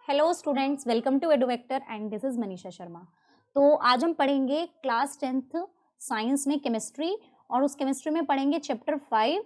Hello students, welcome to Eduvector and this is Manisha Sharma. तो आज हम पढ़ेंगे क्लास 10th साइंस में केमिस्ट्री, और उस केमिस्ट्री में पढ़ेंगे chapter 5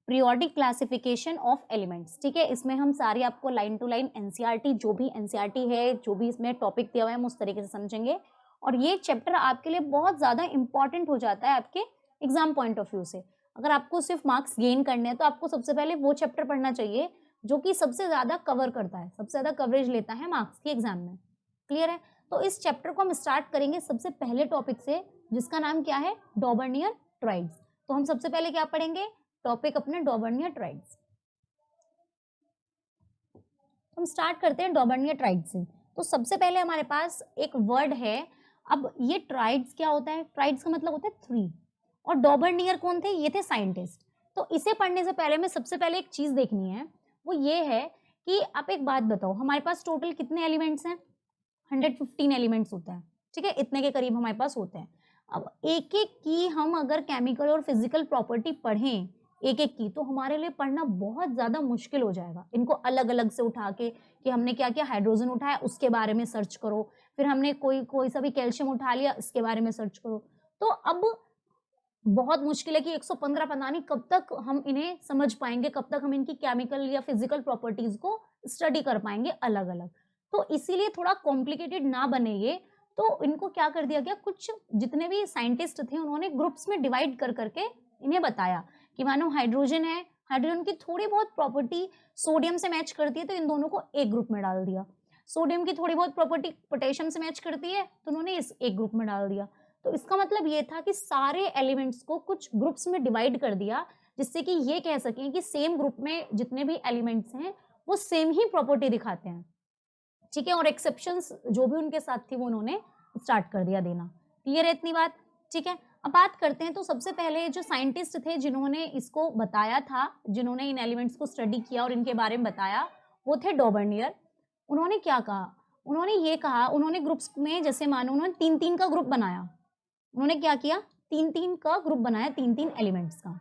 periodic classification of elements. ठीक है, इसमें हम सारी आपको लाइन टू लाइन एनसीईआरटी, जो भी एनसीईआरटी है, जो भी इसमें टॉपिक दिया हुआ है, हम उस तरीके से समझेंगे। और ये चैप्टर आपके लिए बहुत ज़्यादा इंपॉर्टेंट हो जाता है आपके एग्जाम पॉइंट ऑफ व्यू से। अगर आपको सिर्फ मार्क्स गेन करने हैं तो आपको सबसे पहले वो चैप्टर पढ़ना चाहिए जो कि सबसे ज़्यादा कवर करता है, सबसे ज़्यादा कवरेज लेता है मार्क्स की एग्जाम में। क्लियर है? तो इस चैप्टर को हम स्टार्ट करेंगे सबसे पहले टॉपिक से, जिसका नाम क्या है? डॉबर्नियर ट्राइड्स। तो हम सबसे पहले क्या पढ़ेंगे? टॉपिक अपने डॉबर्नियर ट्राइड्स। हम स्टार्ट करते हैं डॉबर्नियर ट्राइड्स से। तो सबसे पहले हमारे पास एक वर्ड है। अब ये ट्राइड्स क्या होता है? ट्राइड्स का मतलब होता है 3। और डॉबर्नियर कौन थे? ये थे साइंटिस्ट। तो इसे पढ़ने से पहले हमें सबसे पहले एक चीज देखनी है, वो ये है कि आप एक बात बताओ, हमारे पास टोटल कितने एलिमेंट्स हैं? 115 एलिमेंट्स होते हैं। ठीक है, इतने के करीब हमारे पास होते हैं। अब एक एक की हम अगर केमिकल और फिजिकल प्रॉपर्टी पढ़ें एक एक की, तो हमारे लिए पढ़ना बहुत ज़्यादा मुश्किल हो जाएगा। इनको अलग अलग से उठा के कि हमने क्या किया, हाइड्रोजन उठाया उसके बारे में सर्च करो, फिर हमने कोई कोई सा भी कैल्शियम उठा लिया इसके बारे में सर्च करो। तो अब बहुत मुश्किल है कि 115 पता नहीं कब तक हम इन्हें समझ पाएंगे, कब तक हम इनकी केमिकल या फिजिकल प्रॉपर्टीज को स्टडी कर पाएंगे अलग अलग। तो इसीलिए थोड़ा कॉम्प्लिकेटेड ना बने ये, तो इनको क्या कर दिया गया, कुछ जितने भी साइंटिस्ट थे उन्होंने ग्रुप्स में डिवाइड कर करके इन्हें बताया कि मानो हाइड्रोजन है, हाइड्रोजन की थोड़ी बहुत प्रॉपर्टी सोडियम से मैच करती है तो इन दोनों को एक ग्रुप में डाल दिया। सोडियम की थोड़ी बहुत प्रॉपर्टी पोटेशियम से मैच करती है तो उन्होंने इस एक ग्रुप में डाल दिया। तो इसका मतलब ये था कि सारे एलिमेंट्स को कुछ ग्रुप्स में डिवाइड कर दिया, जिससे कि ये कह सकें कि सेम ग्रुप में जितने भी एलिमेंट्स हैं वो सेम ही प्रॉपर्टी दिखाते हैं। ठीक है, और एक्सेप्शंस जो भी उनके साथ थी वो उन्होंने स्टार्ट कर दिया देना। क्लियर है इतनी बात? ठीक है, अब बात करते हैं। तो सबसे पहले जो साइंटिस्ट थे जिन्होंने इसको बताया था, जिन्होंने इन एलिमेंट्स को स्टडी किया और इनके बारे में बताया, वो थे डॉबर्नियर। उन्होंने क्या कहा? उन्होंने ये कहा, उन्होंने ग्रुप्स में, जैसे मानो उन्होंने 3-3 का ग्रुप बनाया। उन्होंने क्या किया? 3-3 का ग्रुप बनाया, 3-3 एलिमेंट्स का।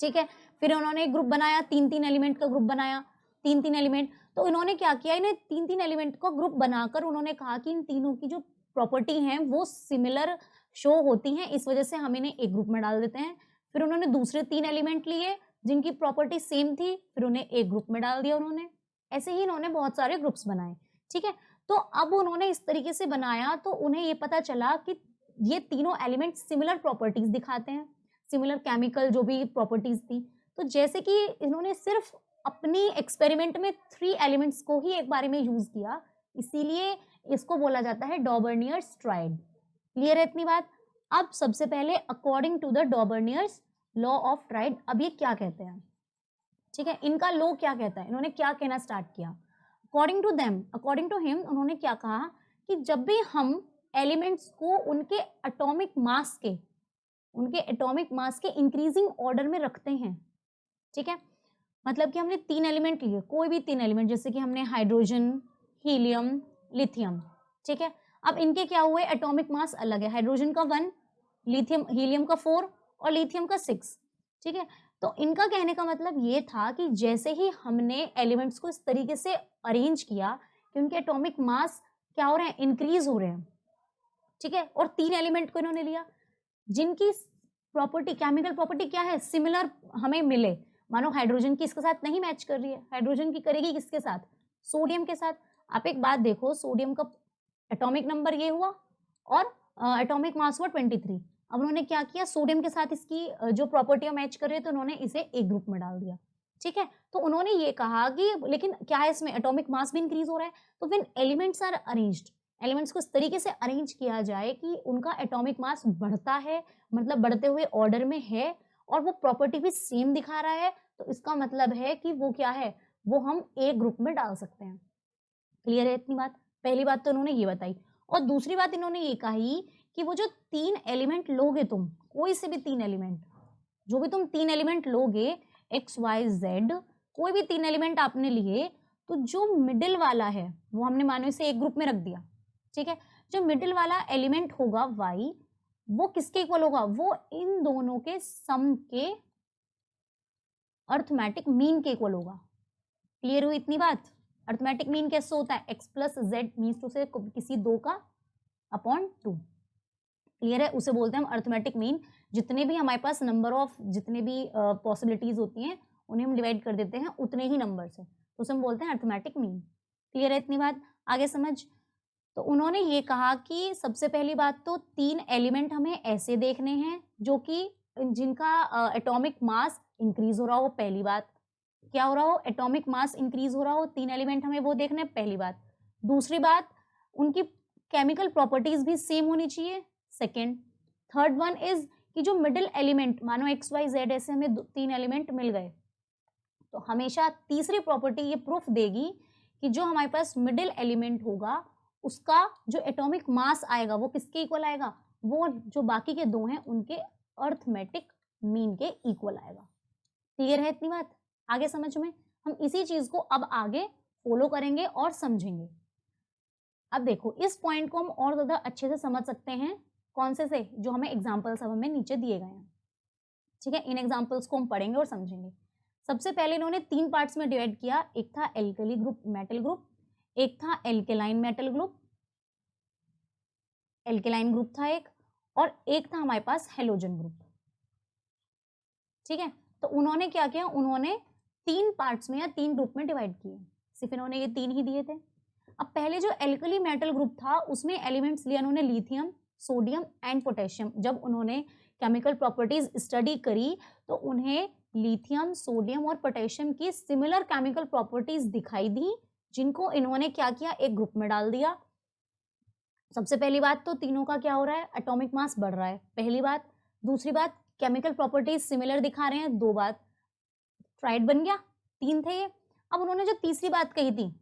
ठीक है, फिर उन्होंने एक ग्रुप बनाया, 3-3 एलिमेंट का ग्रुप बनाया, 3-3 एलिमेंट। तो इन्होंने क्या किया, इन्हें 3-3 एलिमेंट का ग्रुप बनाकर उन्होंने कहा कि इन तीनों की जो प्रॉपर्टी हैं वो सिमिलर शो होती हैं, इस वजह से हम इन्हें एक ग्रुप में डाल देते हैं। फिर उन्होंने दूसरे 3 एलिमेंट लिए जिनकी प्रॉपर्टी सेम थी, फिर उन्हें एक ग्रुप में डाल दिया उन्होंने। ऐसे ही इन्होंने बहुत सारे ग्रुप्स बनाए। ठीक है, तो अब उन्होंने इस तरीके से बनाया तो उन्हें ये पता चला कि ये तीनों एलिमेंट सिमिलर प्रॉपर्टीज दिखाते हैं, सिमिलर केमिकल जो भी प्रॉपर्टीज थी। तो जैसे कि इन्होंने सिर्फ अपनी एक्सपेरिमेंट में 3 एलिमेंट्स को ही एक बारे में यूज किया, इसीलिए इसको बोला जाता है डॉबर्नियर्स ट्राइड। क्लियर है इतनी बात? अब सबसे पहले according to the Dobereiner's law of triad, अब ये क्या कहते हैं? ठीक है, इनका लॉ क्या कहता है, इन्होंने क्या कहना स्टार्ट किया? According to them, according to him, उन्होंने क्या कहा कि जब भी हम एलिमेंट्स को उनके एटॉमिक मास के इंक्रीजिंग ऑर्डर में रखते हैं। ठीक है, मतलब कि हमने 3 एलिमेंट लिए, कोई भी 3 एलिमेंट, जैसे कि हमने हाइड्रोजन, हीलियम, लिथियम। ठीक है, अब इनके क्या हुए, एटॉमिक मास अलग है, हाइड्रोजन का 1, हीलियम का 4 और लिथियम का 6। ठीक है, तो इनका कहने का मतलब ये था कि जैसे ही हमने एलिमेंट्स को इस तरीके से अरेंज किया कि उनके एटॉमिक मास क्या हो रहे हैं, इंक्रीज हो रहे हैं। ठीक है, और 3 एलिमेंट को इन्होंने लिया जिनकी प्रॉपर्टी, केमिकल प्रॉपर्टी क्या है, सिमिलर हमें मिले। मानो हाइड्रोजन की इसके साथ नहीं मैच कर रही है, हाइड्रोजन की करेगी किसके साथ? सोडियम के साथ। आप एक बात देखो, सोडियम का एटॉमिक नंबर ये हुआ और एटॉमिक मास हुआ 23। अब उन्होंने क्या किया, सोडियम के साथ इसकी जो प्रॉपर्टियां मैच कर रही है तो उन्होंने इसे एक ग्रुप में डाल दिया। ठीक है, तो उन्होंने ये कहा कि लेकिन क्या है, इसमें एटॉमिक मास भी इंक्रीज हो रहा है, तो when elements are arranged, elements को इस तरीके से अरेंज किया जाए कि उनका एटॉमिक मास बढ़ता है, मतलब बढ़ते हुए ऑर्डर में है, और वो प्रॉपर्टी भी सेम दिखा रहा है, तो इसका मतलब है कि वो क्या है, वो हम एक ग्रुप में डाल सकते हैं। क्लियर है इतनी बात? पहली बात तो उन्होंने ये बताई। और दूसरी बात इन्होंने ये कही कि वो जो 3 एलिमेंट लोगे तुम, कोई से भी 3 एलिमेंट, जो भी तुम 3 एलिमेंट लोगे, एक्स वाई जेड, कोई भी 3 एलिमेंट आपने लिए, तो जो मिडिल वाला है वो हमने मानो इसे एक ग्रुप में रख दिया। ठीक है, जो मिडिल वाला एलिमेंट होगा वाई, वो किसके इक्वल होगा, वो इन दोनों के सम के अर्थमेटिक मीन के इक्वल होगा। क्लियर हुई इतनी बात? अर्थमेटिक मीन कैसे होता है, x plus Z means two से किसी दो का अपॉन 2, क्लियर है, उसे बोलते हैं हम अर्थमेटिक मीन। जितने भी हमारे पास नंबर ऑफ जितने भी पॉसिबिलिटीज होती हैं उन्हें हम डिवाइड कर देते हैं उतने ही नंबर से, तो उसे हम बोलते हैं अर्थमेटिक मीन। क्लियर है इतनी बात, आगे समझ। तो उन्होंने ये कहा कि सबसे पहली बात तो 3 एलिमेंट हमें ऐसे देखने हैं जो कि जिनका एटॉमिक मास इंक्रीज हो रहा हो, पहली बात। क्या हो रहा हो, एटॉमिक मास इंक्रीज हो रहा हो, 3 एलिमेंट हमें वो देखने हैं, पहली बात। दूसरी बात, उनकी केमिकल प्रॉपर्टीज भी सेम होनी चाहिए, सेकेंड। थर्ड वन इज कि जो मिडिल एलिमेंट, मानो एक्स वाई जेड ऐसे हमें 3 एलिमेंट मिल गए, तो हमेशा तीसरी प्रॉपर्टी ये प्रूफ देगी कि जो हमारे पास मिडिल एलिमेंट होगा उसका जो एटॉमिक मास आएगा वो किसके इक्वल आएगा, वो जो बाकी के दो हैं उनके अर्थमेटिक मीन के इक्वल आएगा। क्लियर है इतनी बात, आगे समझ में। हम इसी चीज को अब आगे फॉलो करेंगे और समझेंगे। अब देखो इस पॉइंट को हम और ज्यादा अच्छे से समझ सकते हैं, कौन से जो हमें एग्जाम्पल्स अब हमें नीचे दिए गए हैं, ठीक है। इन एग्जाम्पल्स को हम पढ़ेंगे और समझेंगे। सबसे पहले इन्होंने 3 पार्ट्स में डिवाइड किया, एक था एल्कली ग्रुप मेटल ग्रुप, एक था alkaline metal group, alkaline group था एक, और एक था हमारे पास हेलोजन ग्रुप, ठीक है। तो उन्होंने क्या किया, उन्होंने 3 पार्ट्स में या 3 ग्रुप में डिवाइड किए, सिर्फ इन्होंने ये 3 ही दिए थे। अब पहले जो एल्कली मेटल ग्रुप था उसमें एलिमेंट्स लिए उन्होंने लिथियम, सोडियम एंड पोटेशियम। जब उन्होंने केमिकल प्रॉपर्टीज स्टडी करी तो उन्हें लिथियम, सोडियम और पोटेशियम की सिमिलर केमिकल प्रॉपर्टीज दिखाई दी, जिनको इन्होंने क्या किया, एक ग्रुप में डाल दिया। सबसे पहली बात तो तीनों का क्या हो रहा है, एटॉमिक मास बढ़ रहा है, पहली बात। दूसरी बात, केमिकल प्रॉपर्टीज सिमिलर दिखा रहे हैं, 2 बात, ट्राइड बन गया, 3 थे ये। अब उन्होंने जो तीसरी बात कही थी,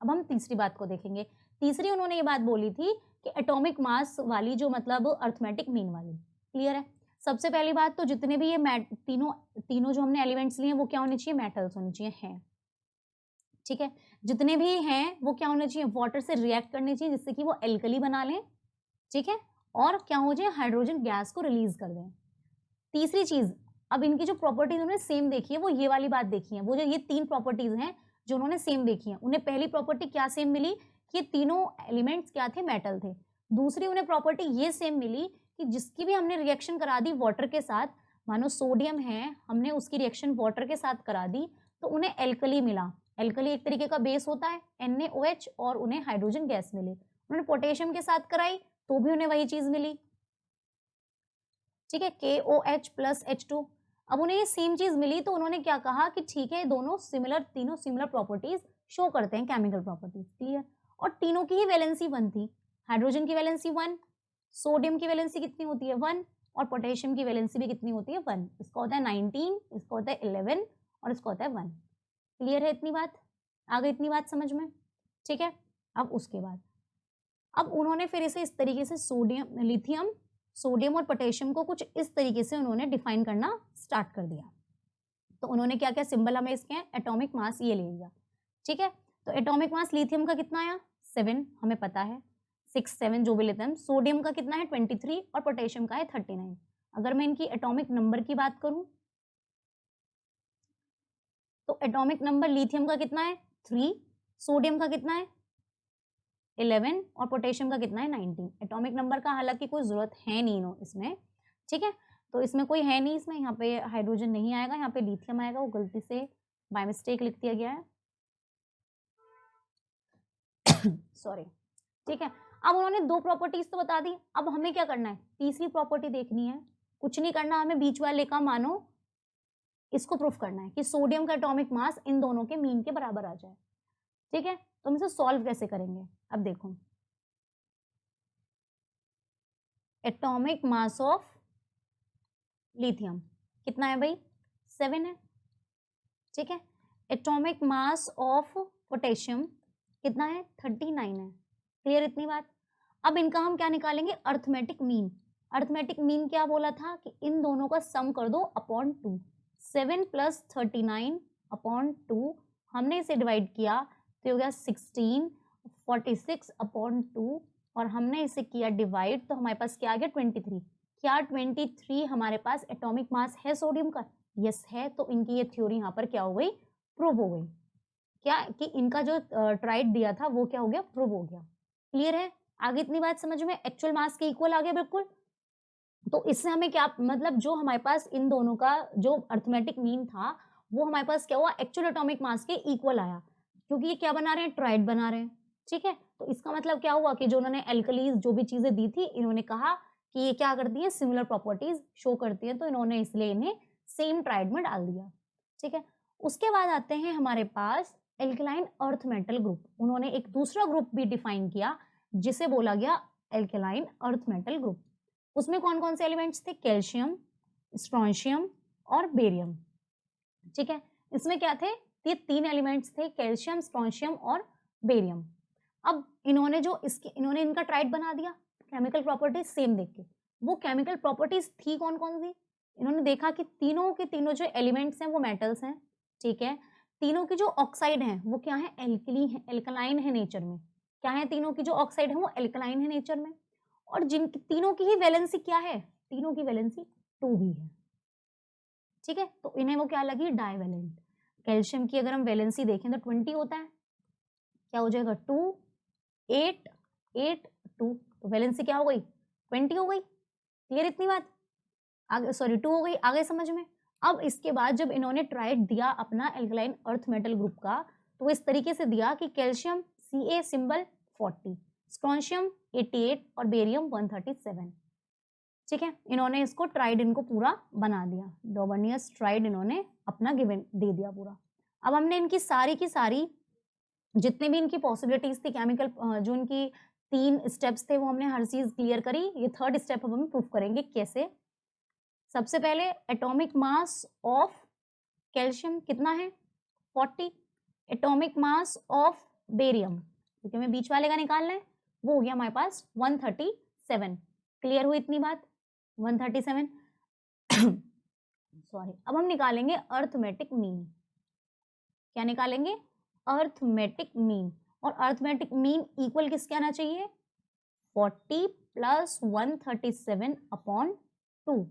अब हम तीसरी बात को देखेंगे। तीसरी उन्होंने ये बात बोली थी कि एटॉमिक मास वाली जो मतलब अर्थमेटिक मीन वाली, क्लियर है। सबसे पहली बात तो जितने भी ये तीनों जो हमने एलिमेंट्स लिए हैं वो क्या होने चाहिए, मेटल्स होने चाहिए, हैं, ठीक है। जितने भी हैं वो क्या होने चाहिए, वाटर से रिएक्ट करने चाहिए जिससे कि वो एल्कली बना लें, ठीक है, और क्या हो जाए, हाइड्रोजन गैस को रिलीज कर दें। तीसरी चीज, अब इनकी जो प्रॉपर्टीज उन्होंने सेम देखी है वो ये वाली बात देखी है, वो जो ये 3 प्रॉपर्टीज हैं जो उन्होंने सेम देखी है। उन्हें पहली प्रॉपर्टी क्या सेम मिली कि ये तीनों एलिमेंट्स क्या थे, मेटल थे। दूसरी उन्हें प्रॉपर्टी ये सेम मिली कि जिसकी भी हमने रिएक्शन करा दी वाटर के साथ, मानो सोडियम है, हमने उसकी रिएक्शन वाटर के साथ करा दी तो उन्हें एल्कली मिला। एल्कली एक तरीके का बेस होता है NaOH, और उन्हें हाइड्रोजन गैस मिली। उन्होंने पोटेशियम के साथ कराई तो भी उन्हें वही चीज मिली, ठीक है, KOH प्लस H2। अब उन्हें ये सेम चीज मिली तो उन्होंने क्या कहा कि ठीक है, दोनों सिमिलर, तीनों सिमिलर प्रॉपर्टीज शो करते हैं, केमिकल प्रॉपर्टीज, क्लियर। और तीनों की ही वैलेंसी 1 थी, हाइड्रोजन की वैलेंसी 1, सोडियम की वैलेंसी कितनी होती है 1, और पोटेशियम की वैलेंसी भी कितनी होती है 1। इसका होता है 19, इसका होता है 11 और इसका होता है 1। क्लियर है इतनी बात, आ गई इतनी बात समझ में, ठीक है। अब उसके बाद अब उन्होंने फिर इसे इस तरीके से लिथियम, सोडियम और पोटेशियम को कुछ इस तरीके से उन्होंने डिफाइन करना स्टार्ट कर दिया। तो उन्होंने क्या क्या सिंबल हमें इसके एटॉमिक मास ये ले लिया, ठीक है। तो एटॉमिक मास लिथियम का कितना आया 7, हमें पता है 6 7 जो भी लेते हैं। सोडियम का कितना है 23 और पोटेशियम का है 39। अगर मैं इनकी एटॉमिक नंबर की बात करूं तो एटॉमिक नंबर लिथियम का कितना है 3, सोडियम का कितना है 11 और पोटेशियम का कितना है 19। एटॉमिक नंबर का हालांकि कोई जरूरत है नहीं इसमें, ठीक है। तो इसमें कोई है नहीं, इसमें यहाँ पे हाइड्रोजन नहीं आएगा, यहाँ पे लिथियम आएगा, वो गलती से बाय मिस्टेक लिख दिया गया है, सॉरी, ठीक है। अब उन्होंने 2 प्रॉपर्टीज तो बता दी, अब हमें क्या करना है, तीसरी प्रॉपर्टी देखनी है। कुछ नहीं करना, हमें बीच वाले का मानो इसको प्रूफ करना है कि सोडियम का एटॉमिक मास इन दोनों के मीन के बराबर आ जाए, ठीक है। तो हम इसे सॉल्व कैसे करेंगे, अब देखो, एटॉमिक मास ऑफ लिथियम कितना है भाई 7 है, ठीक है। एटॉमिक मास ऑफ पोटेशियम कितना है 39 है, क्लियर इतनी बात। अब इनका हम क्या निकालेंगे, अर्थमेटिक मीन। अर्थमेटिक मीन क्या बोला था कि इन दोनों का सम कर दो अपॉन 2, 7 + 39 अपॉन 2, हमने इसे डिवाइड किया तो हो गया 16, 46 अपॉन 2, और हमने इसे किया डिवाइड तो हमारे पास क्या आ गया 23। क्या 23 हमारे पास एटॉमिक मास है सोडियम का, यस है, तो इनकी ये थ्योरी यहाँ पर क्या हो गई, प्रूव हो गई। क्या कि इनका जो ट्राइड दिया था वो क्या हो गया, प्रूव हो गया। क्लियर है? आगे इतनी बात समझ में? एक्चुअल मास के इक्वल आ गया बिल्कुल। तो इससे हमें क्या मतलब, जो हमारे पास इन दोनों का जो अर्थमेटिक मीन था वो हमारे पास क्या हुआ, एक्चुअल एटॉमिक मास के इक्वल आया, क्योंकि ये क्या बना रहे हैं, ट्राइड बना रहे हैं। ठीक है, तो इसका मतलब क्या हुआ कि जो उन्होंने एल्कलीज जो भी चीजें दी थी, इन्होंने कहा कि ये क्या करती है, सिमिलर प्रॉपर्टीज शो करती है, तो इन्होंने इसलिए इन्हें सेम ट्राइड में डाल दिया। ठीक है, उसके बाद आते हैं हमारे पास एल्कलाइन अर्थ मेटल ग्रुप। उन्होंने एक दूसरा ग्रुप भी डिफाइन किया जिसे बोला गया एल्कलाइन अर्थ मेटल ग्रुप। उसमें कौन कौन से एलिमेंट्स थे, कैल्शियम, स्ट्रोंशियम और बेरियम। ठीक है, इसमें क्या थे, ये 3 एलिमेंट्स थे, कैल्शियम, स्ट्रोंशियम और बेरियम। अब इन्होंने इनका ट्राइड बना दिया, केमिकल प्रॉपर्टीज सेम देख के। वो केमिकल प्रॉपर्टीज थी कौन कौन सी, इन्होंने देखा कि तीनों के तीनों जो एलिमेंट्स हैं वो मेटल्स हैं। ठीक है, तीनों की जो ऑक्साइड हैं वो क्या है, एल्कली है, एल्कलाइन है नेचर में। क्या है, तीनों की जो ऑक्साइड है वो एल्कलाइन है नेचर में। और जिन तीनों की ही वैलेंसी क्या है, तीनों की वैलेंसी 2 भी है। ठीक है, तो इन्हें वो क्या लगी, डाइवैलेंट। कैल्शियम की अगर हम वैलेंसी देखें तो 20 होता है, क्या हो जाएगा 2 8 8 2, तो वैलेंसी क्या हो गई, 20 हो गई। क्लियर इतनी बात? आगे सॉरी 2 हो गई, आगे समझ में। अब इसके बाद जब इन्होंने ट्राइड दिया अपना एल्कलाइन अर्थ मेटल ग्रुप का, तो इस तरीके से दिया कि कैल्शियम Ca सिंबल 40, स्ट्रोंशियम 88 और बेरियम 137। ठीक है, इन्होंने इसको ट्राइड इनको पूरा बना दिया, डॉबर्नियस ट्राइड इन्होंने अपना गिवन दे दिया पूरा। अब हमने इनकी सारी की सारी जितने भी इनकी पॉसिबिलिटीज थी केमिकल, जो इनकी 3 स्टेप्स थे वो हमने हर चीज क्लियर करी। ये 3rd स्टेप अब हम प्रूफ करेंगे कैसे। सबसे पहले एटॉमिक मास ऑफ कैल्शियम कितना है, 40। एटॉमिक मास ऑफ बेरियम, क्योंकि हमें बीच वाले का निकालना है, वो हो गया हमारे पास 137। क्लियर हुई इतनी बात, 137। सॉरी, अब हम निकालेंगे अर्थमेटिक मीन। क्या निकालेंगे, अर्थमेटिक मीन। और अर्थमेटिक मीन इक्वल किसके आना चाहिए, 40 प्लस 137 अपॉन 2।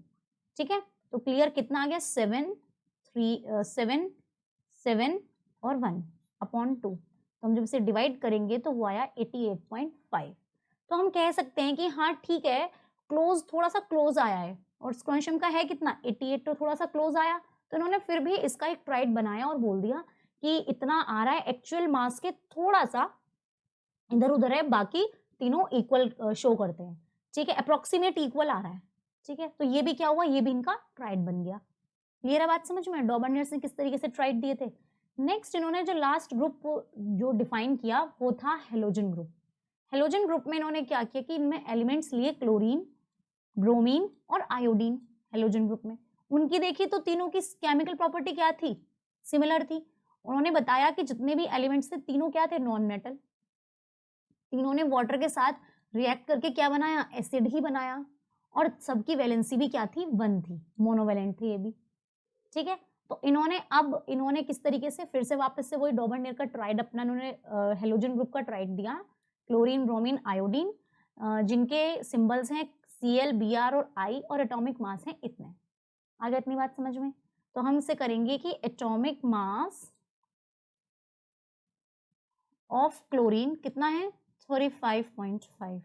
ठीक है, तो क्लियर कितना आ गया, 7 3 7 7 और 1 अपॉन 2। तो हम जब इसे डिवाइड करेंगे तो वो आया 88.5। तो हम कह सकते हैं कि हाँ ठीक है, क्लोज, थोड़ा सा क्लोज आया है। और स्क्वेंशम का है कितना, 88, तो थोड़ा सा क्लोज आया। तो इन्होंने फिर भी इसका एक ट्राइड बनाया और बोल दिया कि इतना आ रहा है, एक्चुअल मास के थोड़ा सा इधर उधर है, बाकी तीनों इक्वल शो करते हैं। ठीक है, अप्रोक्सीमेट इक्वल आ रहा है। ठीक है, तो ये भी क्या हुआ, ये भी इनका ट्राइड बन गया। क्लियर है बात समझ में, डॉबर्नियर्स ने किस तरीके से ट्राइड दिए थे। नेक्स्ट इन्होंने जो लास्ट ग्रुप जो डिफाइन किया वो था हेलोजन ग्रुप। हेलोजन ग्रुप में इन्होंने क्या किया कि इनमें एलिमेंट्स लिए क्लोरीन, ब्रोमीन और आयोडीन। हेलोजन ग्रुप में उनकी देखी तो तीनों की केमिकल प्रॉपर्टी क्या थी, सिमिलर थी। उन्होंने बताया कि जितने भी एलिमेंट्स थे तीनों क्या थे, नॉन मेटल। तीनों ने वाटर के साथ रिएक्ट करके क्या बनाया, एसिड ही बनाया। और सबकी वैलेंसी भी क्या थी, 1 थी, मोनोवेलेंट थी ये भी। ठीक है, तो इन्होंने किस तरीके से फिर से वापस से वही डॉबर्नियर का ट्राइड अपना इन्होंने हेलोजन ग्रुप का ट्राइड दिया, क्लोरीन, ब्रोमीन, आयोडीन, जिनके सिंबल्स हैं Cl, Br और I, और एटॉमिक मास है इतने। आगे इतनी बात समझ में। तो हम इसे करेंगे कि एटॉमिक मास ऑफ क्लोरीन कितना है, 35.5।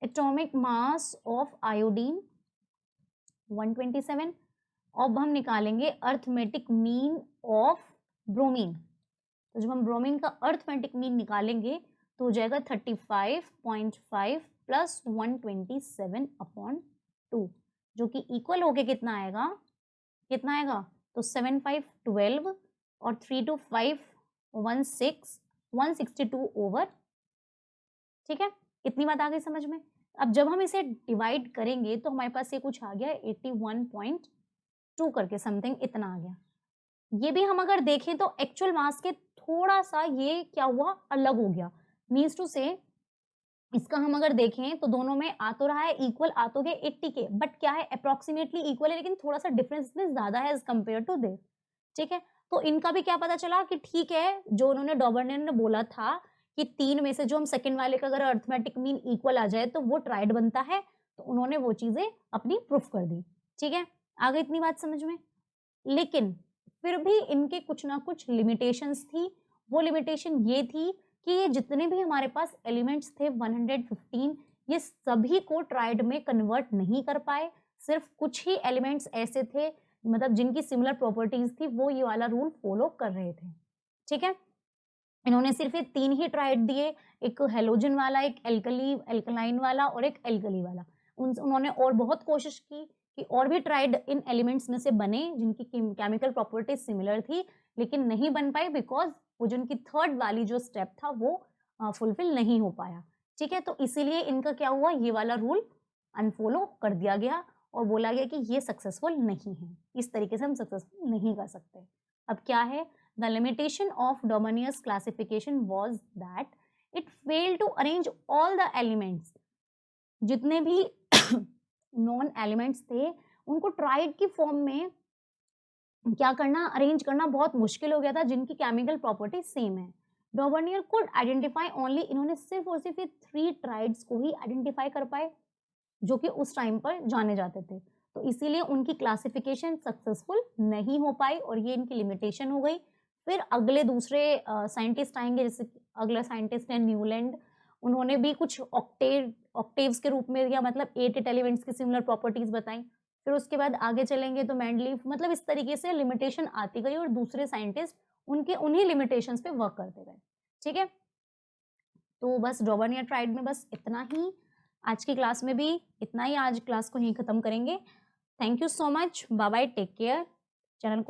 Atomic mass of iodine 127। अब हम निकालेंगे अर्थमेटिक मीन ऑफ ब्रोमीन। तो जब हम ब्रोमीन का अर्थमेटिक मीन निकालेंगे तो हो जाएगा 35.5 प्लस 127 अपॉन 2, जो कि इक्वल होके कितना आएगा, तो 7 5 12 और 3 2 5 16 162 ओवर। ठीक है, इतनी बात आ गई समझ में। अब जब हम इसे डिवाइड करेंगे तो हमारे पास ये कुछ आ गया 81.2 करके समथिंग इतना आ गया। ये भी हम अगर देखें तो एक्चुअल मास के थोड़ा सा ये क्या हुआ, अलग हो गया। मीन्स टू से इसका हम अगर देखें तो दोनों में आ तो रहा है इक्वल, आ तो गए 80 के, बट क्या है, अप्रोक्सीमेटली इक्वल है, लेकिन थोड़ा सा डिफरेंस में ज्यादा है एज कम्पेयर टू दिस। ठीक है, तो इनका भी क्या पता चला कि ठीक है, जो उन्होंने डॉबर्नियर ने बोला था कि 3 में से जो हम सेकंड वाले का अगर अर्थमेटिक मीन इक्वल आ जाए तो वो ट्राइड बनता है, तो उन्होंने वो चीजें अपनी प्रूफ कर दी। ठीक है, आगे इतनी बात समझ में। लेकिन फिर भी इनके कुछ ना कुछ लिमिटेशंस थी, वो लिमिटेशन ये थी कि ये जितने भी हमारे पास एलिमेंट्स थे 115, ये सभी को ट्राइड में कन्वर्ट नहीं कर पाए, सिर्फ कुछ ही एलिमेंट्स ऐसे थे मतलब जिनकी सिमिलर प्रॉपर्टीज थी, वो ये वाला रूल फॉलो कर रहे थे। ठीक है, इन्होंने सिर्फ ये 3 ही ट्राइड दिए, एक हैलोजन वाला, एक एल्कलाइन वाला और एक एल्कली वाला। उन्होंने और बहुत कोशिश की कि और भी ट्राइड इन एलिमेंट्स में से बने जिनकी केमिकल प्रॉपर्टीज सिमिलर थी, लेकिन नहीं बन पाई बिकॉज वो जो उनकी थर्ड वाली जो स्टेप था वो फुलफिल नहीं हो पाया। ठीक है, तो इसीलिए इनका क्या हुआ, ये वाला रूल अनफॉलो कर दिया गया और बोला गया कि ये सक्सेसफुल नहीं है, इस तरीके से हम सक्सेसफुल नहीं कर सकते। अब क्या है, the limitation of Domanius classification was that it failed to arrange all the elements. जितने भी नॉन एलिमेंट्स थे उनको ट्राइड की फॉर्म में क्या करना, अरेंज करना बहुत मुश्किल हो गया था जिनकी केमिकल प्रॉपर्टी सेम है। डॉबर्नियर कुड आइडेंटिफाई ओनली, इन्होंने सिर्फ और सिर्फ 3 ट्राइड्स को ही आइडेंटिफाई कर पाए जो कि उस टाइम पर जाने जाते थे, तो इसीलिए उनकी क्लासिफिकेशन सक्सेसफुल नहीं हो पाई और ये इनकी लिमिटेशन हो गई। फिर अगले दूसरे साइंटिस्ट आएंगे, जैसे अगला साइंटिस्ट है न्यूलैंड, उन्होंने भी कुछ ऑक्टेव्स के रूप में या मतलब 8 एलिमेंट्स की सिमिलर प्रॉपर्टीज बताई। फिर उसके बाद आगे चलेंगे तो मेंडलीफ, मतलब इस तरीके से लिमिटेशन आती गई और दूसरे साइंटिस्ट उनके उन्हीं लिमिटेशंस पे वर्क करते गए। ठीक है, तो बस डॉबर्नियर ट्राइड में बस इतना ही, आज की क्लास में भी इतना ही, आज क्लास को यहीं खत्म करेंगे। Thank you so much, bye bye, take care. Channel को